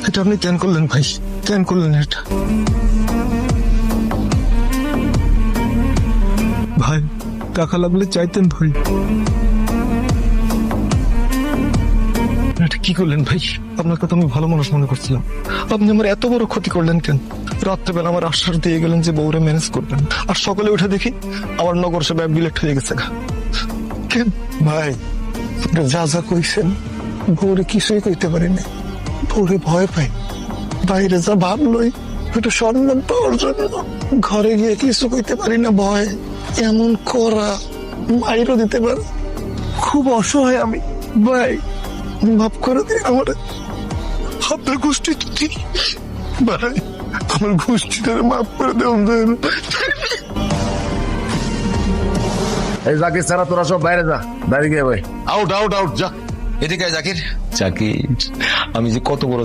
এটা আপনি কেন করলেন ভাই? কেন করলেন এটা? ভাই টাকা লাগলে চাইতেন ভাই। এটা কি করলেন ভাই? আপনার কথা আমি ভালো মানুষ মনে করছিলাম, আপনি আমার এত বড় ক্ষতি করলেন কেন? রাত্রেবেলা আমার আশ্বাস দিয়ে গেলেন যে বউরে ম্যানেজ করবেন, আর সকালে উঠে দেখি আমার নগর সেবায় বিলেট হয়ে গেছে। কেন ভাই? যা যা কইছেন বউরে কিছুই কইতে পারিনি, বউরে ভয় পাই। বাইরে যা ভাবলই একটু সম্মান পাওয়ার জন্য ঘরে গিয়ে কিছু কইতে পারি না, ভয় এমন করা মাইরও দিতে পারে। খুব অসহায় আমি ভাই, মাফ করে দিন আমার। আপনার গোষ্ঠী তো ঠিক ভাই, আমার গোষ্ঠীটারে মাফ করে দেবেন। এই জাকির ছাড়া তোরা সব বাইরে যা, বাইরে গিয়ে ভাই আউট আউট আউট যা। এদিকে আয় জাকির। জাকির, আমি যে কত বড়